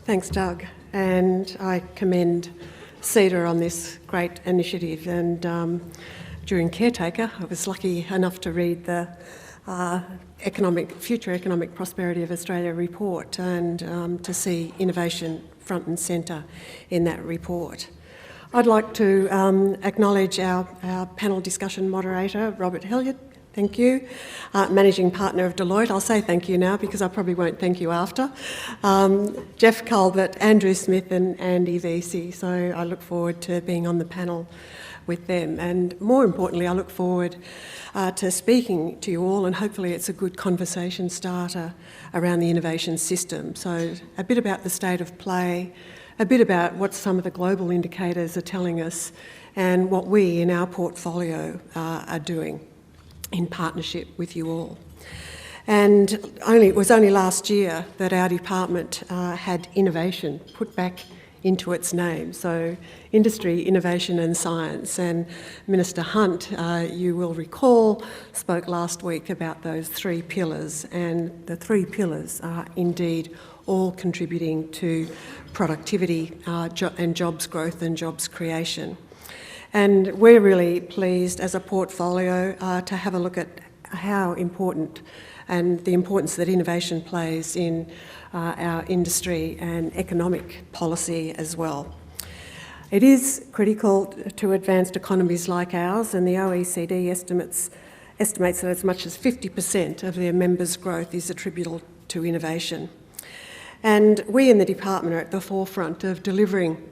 Thanks, Doug. And I commend CEDA on this great initiative. And during Caretaker, I was lucky enough to read the Future Economic Prosperity of Australia report and to see innovation front and centre in that report. I'd like to acknowledge our panel discussion moderator, Robert Hilliard. Thank you. Managing Partner of Deloitte. I'll say thank you now because I probably won't thank you after. Jeff Culbert, Andrew Smith and Andy Vesey. So I look forward to being on the panel with them. And more importantly, I look forward to speaking to you all, and hopefully it's a good conversation starter around the innovation system. So a bit about the state of play, a bit about what some of the global indicators are telling us, and what we in our portfolio are doing in partnership with you all. And it was only last year that our department had innovation put back into its name. So industry, innovation and science. And Minister Hunt, you will recall, spoke last week about those three pillars, and the three pillars are indeed all contributing to productivity and jobs growth and jobs creation. And we're really pleased as a portfolio to have a look at how important and the importance that innovation plays in our industry and economic policy as well. It is critical to advanced economies like ours, and the OECD estimates that as much as 50% of their members' growth is attributable to innovation. And we in the department are at the forefront of delivering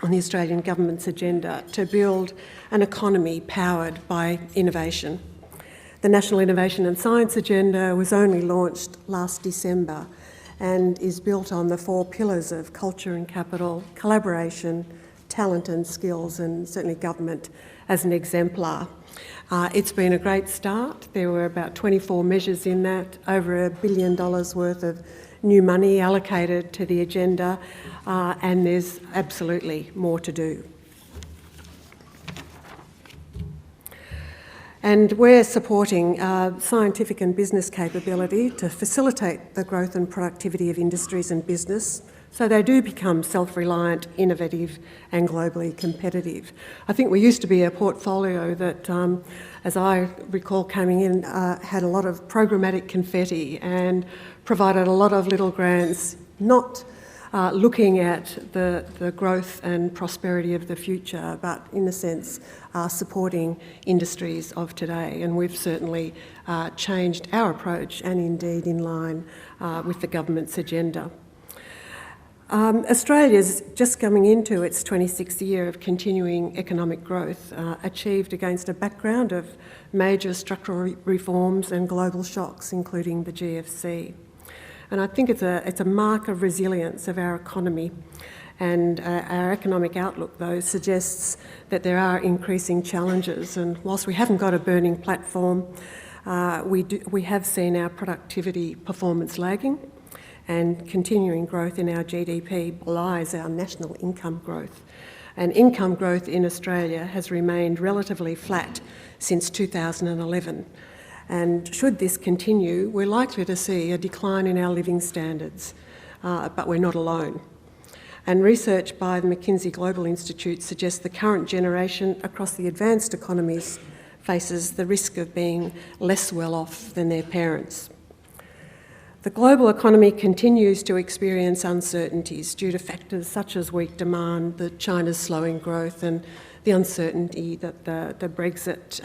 on the Australian Government's agenda to build an economy powered by innovation. The National Innovation and Science Agenda was only launched last December and is built on the four pillars of culture and capital, collaboration, talent and skills, and certainly government as an exemplar. It's been a great start. There were about 24 measures in that, over $1 billion worth of new money allocated to the agenda, and there's absolutely more to do. And we're supporting scientific and business capability to facilitate the growth and productivity of industries and business so they do become self-reliant, innovative and globally competitive. I think we used to be a portfolio that, as I recall coming in, had a lot of programmatic confetti and provided a lot of little grants, not looking at the growth and prosperity of the future, but in a sense supporting industries of today. And we've certainly changed our approach and indeed in line with the government's agenda. Australia's just coming into its 26th year of continuing economic growth, achieved against a background of major structural reforms and global shocks, including the GFC. And I think it's a mark of resilience of our economy, and our economic outlook, though, suggests that there are increasing challenges. And whilst we haven't got a burning platform, we have seen our productivity performance lagging, and continuing growth in our GDP belies our national income growth. And income growth in Australia has remained relatively flat since 2011. And should this continue, we're likely to see a decline in our living standards, but we're not alone. And research by the McKinsey Global Institute suggests the current generation across the advanced economies faces the risk of being less well off than their parents. The global economy continues to experience uncertainties due to factors such as weak demand, China's slowing growth, and the uncertainty that the Brexit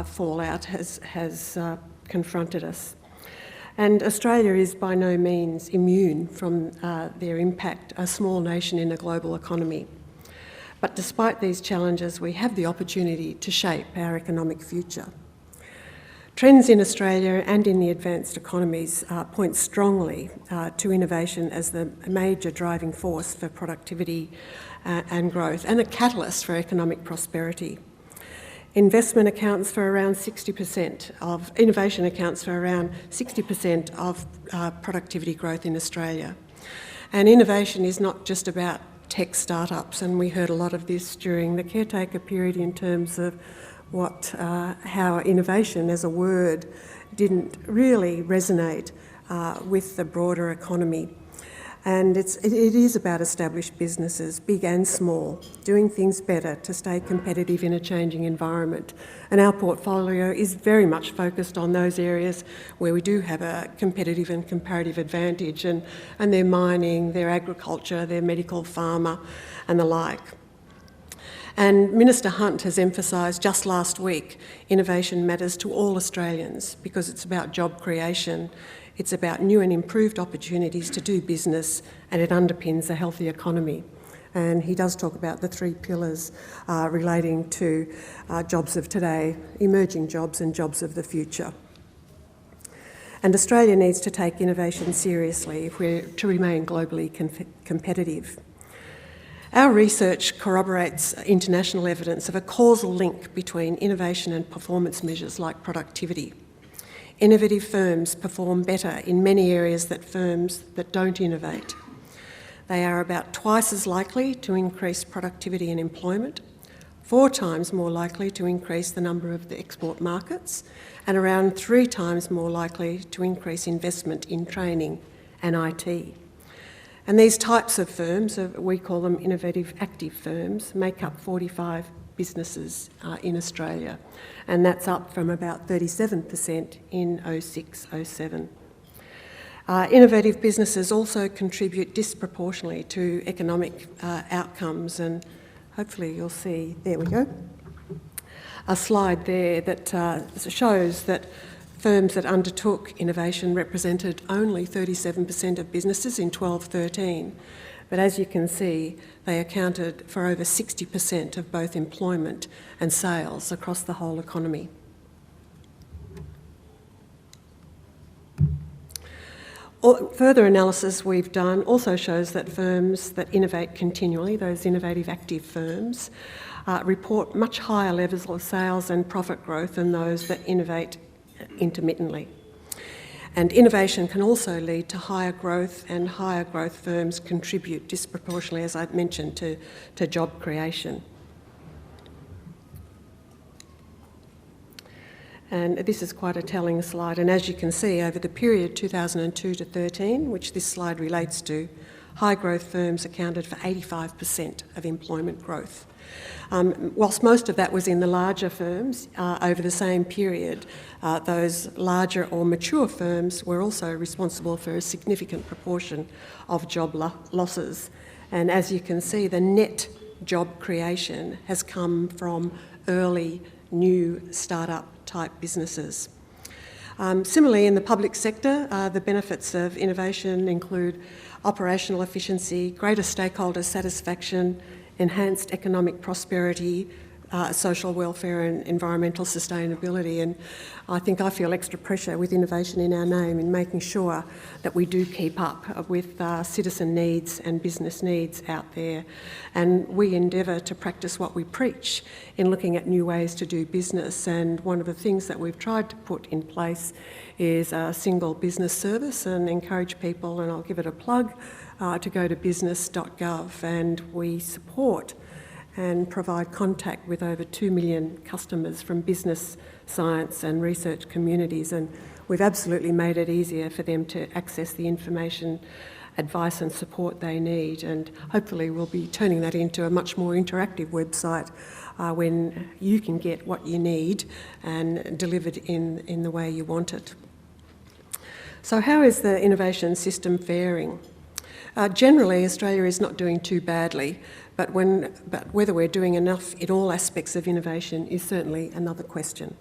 fallout has confronted us. And Australia is by no means immune from their impact, a small nation in a global economy. But despite these challenges, we have the opportunity to shape our economic future. Trends in Australia and in the advanced economies point strongly to innovation as the major driving force for productivity and growth, and a catalyst for economic prosperity. Investment accounts for around 60% of, innovation accounts for around 60% of productivity growth in Australia. And innovation is not just about tech startups, and we heard a lot of this during the caretaker period in terms of how innovation as a word didn't really resonate with the broader economy. And it is about established businesses, big and small, doing things better to stay competitive in a changing environment. And our portfolio is very much focused on those areas where we do have a competitive and comparative advantage, and they're mining, they're agriculture, they're medical, pharma and the like. And Minister Hunt has emphasised just last week, innovation matters to all Australians because it's about job creation. It's about new and improved opportunities to do business, and it underpins a healthy economy. And he does talk about the three pillars relating to jobs of today, emerging jobs and jobs of the future. And Australia needs to take innovation seriously if we're to remain globally competitive. Our research corroborates international evidence of a causal link between innovation and performance measures like productivity. Innovative firms perform better in many areas than firms that don't innovate. They are about twice as likely to increase productivity and employment, 4 times more likely to increase the number of the export markets, and around 3 times more likely to increase investment in training and IT. And these types of firms, we call them innovative active firms, make up 45 businesses in Australia, and that's up from about 37% in 06-07. Innovative businesses also contribute disproportionately to economic outcomes, and hopefully you'll see, there we go, a slide there that shows that firms that undertook innovation represented only 37% of businesses in 12-13. But as you can see, they accounted for over 60% of both employment and sales across the whole economy. Further analysis we've done also shows that firms that innovate continually, those innovative active firms, report much higher levels of sales and profit growth than those that innovate intermittently. And innovation can also lead to higher growth, and higher growth firms contribute disproportionately, as I've mentioned, to job creation. And this is quite a telling slide. And as you can see, over the period 2002 to 13, which this slide relates to, high growth firms accounted for 85% of employment growth. Whilst most of that was in the larger firms, over the same period, those larger or mature firms were also responsible for a significant proportion of job losses. And as you can see, the net job creation has come from early, new start-up type businesses. Similarly, in the public sector, the benefits of innovation include operational efficiency, greater stakeholder satisfaction, enhanced economic prosperity, social welfare and environmental sustainability. And I think I feel extra pressure with innovation in our name in making sure that we do keep up with citizen needs and business needs out there. And we endeavour to practice what we preach in looking at new ways to do business. And one of the things that we've tried to put in place is a single business service, and encourage people, and I'll give it a plug, to go to business.gov, and we support and provide contact with over 2 million customers from business, science and research communities, and we've absolutely made it easier for them to access the information, advice and support they need, and hopefully we'll be turning that into a much more interactive website when you can get what you need and delivered in the way you want it. So how is the innovation system faring? Generally, Australia is not doing too badly, but whether we're doing enough in all aspects of innovation is certainly another question.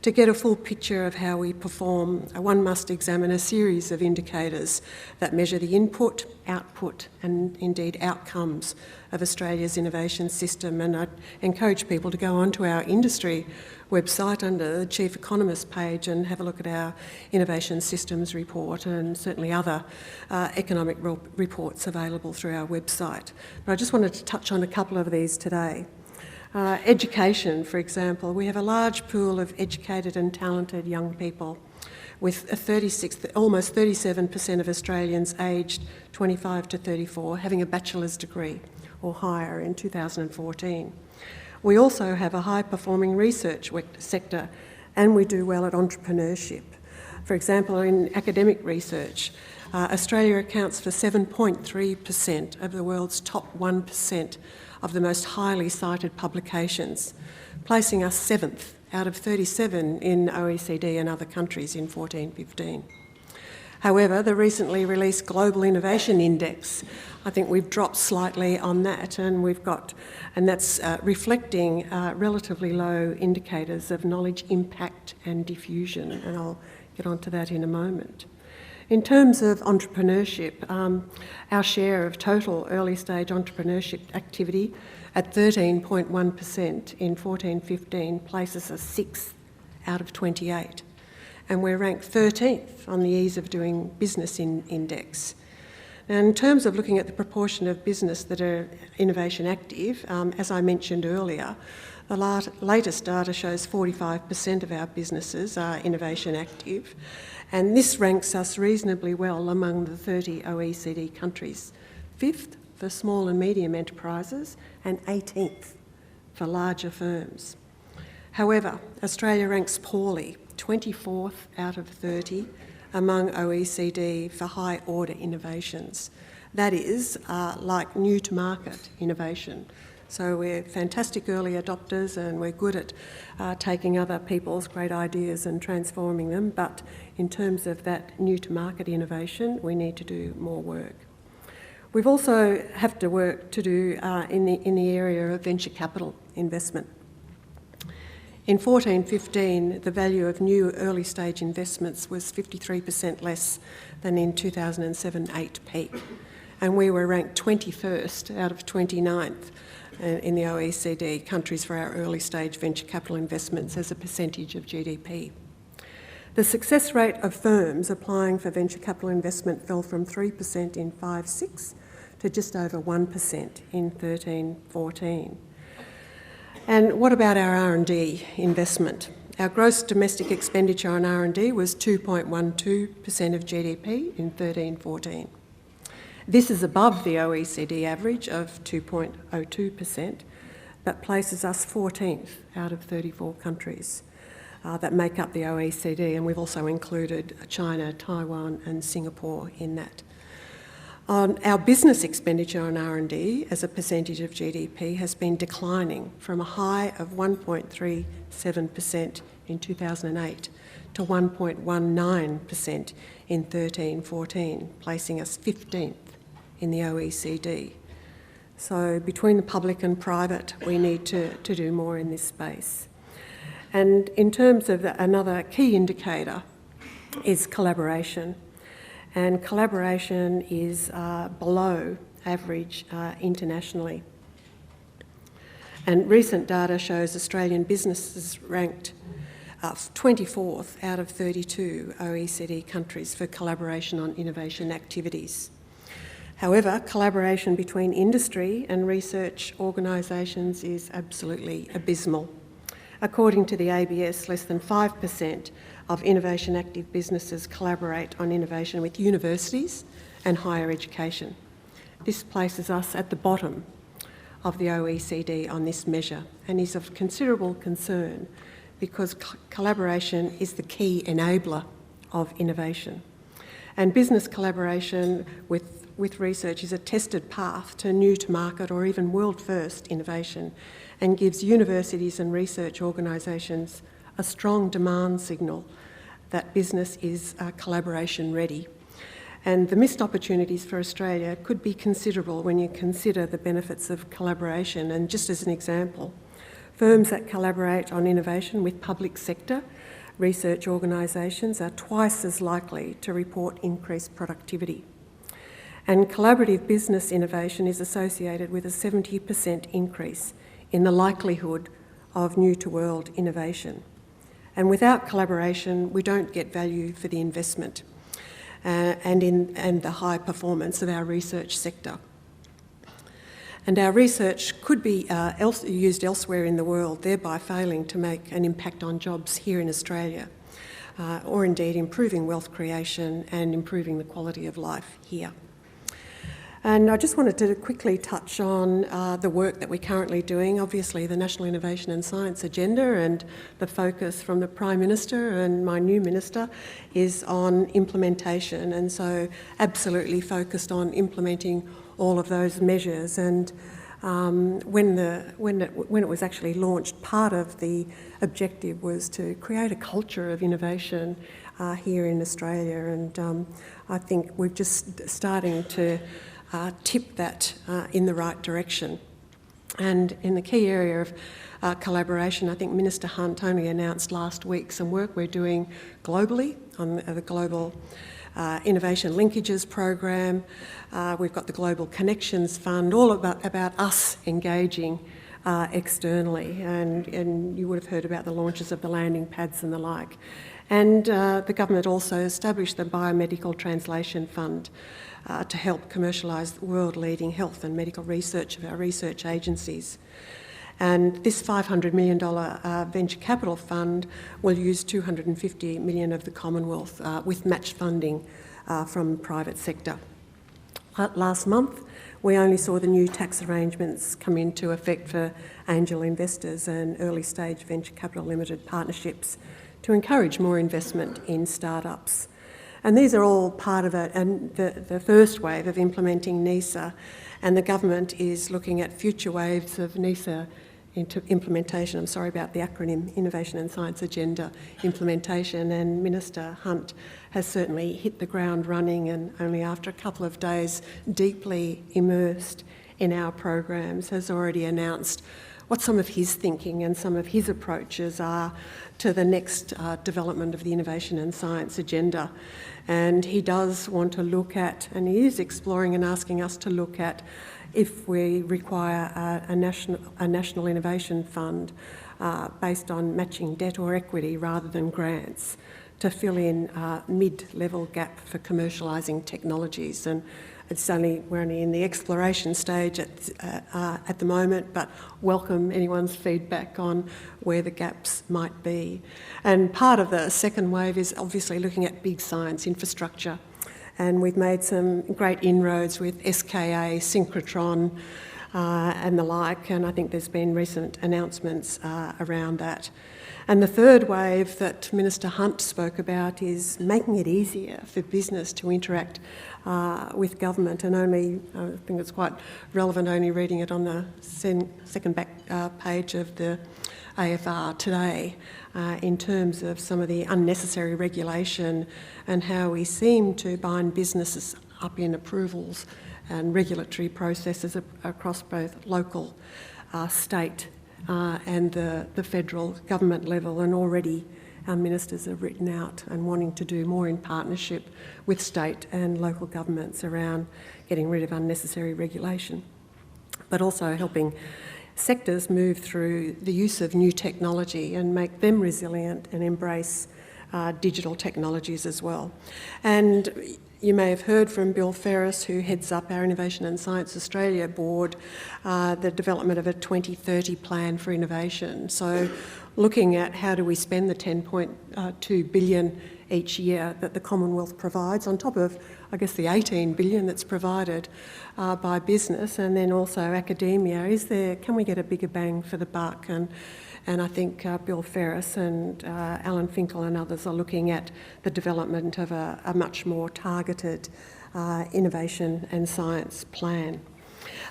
To get a full picture of how we perform, one must examine a series of indicators that measure the input, output and indeed outcomes of Australia's innovation system, and I'd encourage people to go onto our industry website under the Chief Economist page and have a look at our Innovation Systems report, and certainly other economic reports available through our website. But I just wanted to touch on a couple of these today. Education, for example, we have a large pool of educated and talented young people, with almost 37% of Australians aged 25 to 34 having a bachelor's degree or higher in 2014. We also have a high-performing research sector, and we do well at entrepreneurship. For example, in academic research, Australia accounts for 7.3% of the world's top 1% of the most highly cited publications, placing us 7th out of 37 in OECD and other countries in 14-15. However, the recently released Global Innovation Index, I think we've dropped slightly on that, and that's reflecting relatively low indicators of knowledge impact and diffusion, and I'll get onto that in a moment. In terms of entrepreneurship, our share of total early stage entrepreneurship activity at 13.1% in 14-15 places us 6th out of 28. And we're ranked 13th on the Ease of Doing Business Index. And in terms of looking at the proportion of business that are innovation active, as I mentioned earlier, the latest data shows 45% of our businesses are innovation active, and this ranks us reasonably well among the 30 OECD countries, 5th for small and medium enterprises and 18th for larger firms. However, Australia ranks poorly, 24th out of 30 among OECD for high order innovations. That is, like new to market innovation. So we're fantastic early adopters and we're good at taking other people's great ideas and transforming them, but in terms of that new to market innovation, we need to do more work. We've also have to work to do in the area of venture capital investment. In 14-15, the value of new early stage investments was 53% less than in 2007-8 peak, and we were ranked 21st out of 29th in the OECD countries for our early stage venture capital investments as a percentage of GDP. The success rate of firms applying for venture capital investment fell from 3% in 5-6 to just over 1% in 13-14. And what about our R&D investment? Our gross domestic expenditure on R&D was 2.12% of GDP in 13-14. This is above the OECD average of 2.02%, but places us 14th out of 34 countries that make up the OECD, and we've also included China, Taiwan and Singapore in that. Our business expenditure on R&D as a percentage of GDP has been declining from a high of 1.37% in 2008 to 1.19% in 13-14, placing us 15th in the OECD. So between the public and private, we need to do more in this space. And in terms of another key indicator is collaboration. And collaboration is below average internationally. And recent data shows Australian businesses ranked 24th out of 32 OECD countries for collaboration on innovation activities. However, collaboration between industry and research organisations is absolutely abysmal. According to the ABS, less than 5% of innovation active businesses collaborate on innovation with universities and higher education. This places us at the bottom of the OECD on this measure and is of considerable concern because collaboration is the key enabler of innovation. And business collaboration with research is a tested path to new to market or even world first innovation and gives universities and research organisations a strong demand signal that business is collaboration ready. And the missed opportunities for Australia could be considerable when you consider the benefits of collaboration. And just as an example, firms that collaborate on innovation with public sector research organisations are twice as likely to report increased productivity. And collaborative business innovation is associated with a 70% increase in the likelihood of new-to-world innovation. And without collaboration, we don't get value for the investment and the high performance of our research sector. And our research could be used elsewhere in the world, thereby failing to make an impact on jobs here in Australia, or indeed improving wealth creation and improving the quality of life here. And I just wanted to quickly touch on the work that we're currently doing. Obviously, the National Innovation and Science Agenda, and the focus from the Prime Minister and my new Minister is on implementation, and so absolutely focused on implementing all of those measures. And when it was actually launched, part of the objective was to create a culture of innovation here in Australia, and I think we're just starting to tip that in the right direction. And in the key area of collaboration, I think Minister Hunt only announced last week some work we're doing globally on the Global Innovation Linkages program. We've got the Global Connections Fund, all about us engaging externally, and you would have heard about the launches of the landing pads and the like. And the government also established the Biomedical Translation Fund to help commercialise world-leading health and medical research of our research agencies. And this $500 million venture capital fund will use $250 million of the Commonwealth with matched funding from the private sector. Last month, we only saw the new tax arrangements come into effect for angel investors and early-stage venture capital limited partnerships to encourage more investment in startups. And these are all part of it, and the first wave of implementing NISA, and the government is looking at future waves of NISA implementation. I'm sorry about the acronym, Innovation and Science Agenda implementation, and Minister Hunt has certainly hit the ground running, and only after a couple of days deeply immersed in our programs has already announced what some of his thinking and some of his approaches are to the next development of the Innovation and Science Agenda. And he does want to look at, and he is exploring and asking us to look at, if we require a national innovation fund based on matching debt or equity rather than grants to fill in mid-level gap for commercialising technologies. And we're only in the exploration stage at the moment, but welcome anyone's feedback on where the gaps might be. And part of the second wave is obviously looking at big science infrastructure. And we've made some great inroads with SKA, synchrotron and the like, and I think there's been recent announcements around that. And the third wave that Minister Hunt spoke about is making it easier for business to interact with government, and I think it's quite relevant only reading it on the second back page of the AFR today in terms of some of the unnecessary regulation and how we seem to bind businesses up in approvals and regulatory processes across both local, state and the federal government level, and already our ministers have written out and wanting to do more in partnership with state and local governments around getting rid of unnecessary regulation, but also helping sectors move through the use of new technology and make them resilient and embrace digital technologies as well. And you may have heard from Bill Ferris, who heads up our Innovation and Science Australia board, the development of a 2030 plan for innovation. So looking at how do we spend the $10.2 billion each year that the Commonwealth provides, on top of, I guess, the $18 billion that's provided by business, and then also academia. Can we get a bigger bang for the buck? And I think Bill Ferris and Alan Finkel and others are looking at the development of a much more targeted innovation and science plan.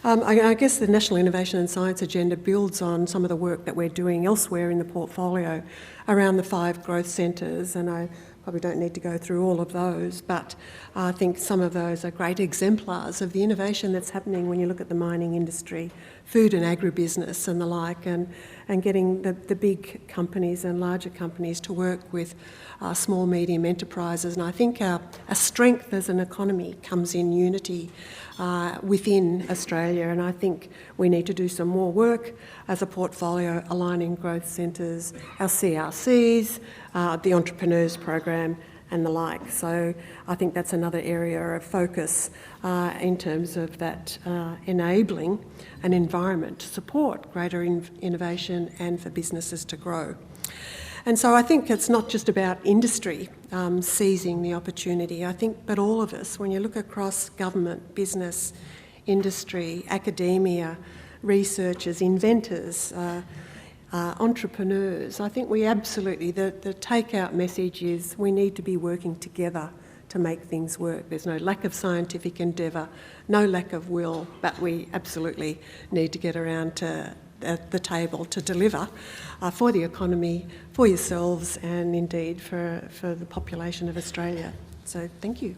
I guess the National Innovation and Science Agenda builds on some of the work that we're doing elsewhere in the portfolio around the 5 growth centres, and I probably don't need to go through all of those, but I think some of those are great exemplars of the innovation that's happening when you look at the mining industry, food and agribusiness and the like, and getting the big companies and larger companies to work with small, medium enterprises. And I think our strength as an economy comes in unity within Australia, and I think we need to do some more work as a portfolio aligning growth centres, our CRCs, the Entrepreneurs program and the like. So I think that's another area of focus in terms of that enabling an environment to support greater innovation and for businesses to grow. And so I think it's not just about industry seizing the opportunity, I think, but all of us, when you look across government, business, industry, academia, researchers, inventors, entrepreneurs. I think we absolutely, the take-out message is we need to be working together to make things work. There's no lack of scientific endeavour, no lack of will, but we absolutely need to get around to the table to deliver for the economy, for yourselves, and indeed for the population of Australia. So thank you.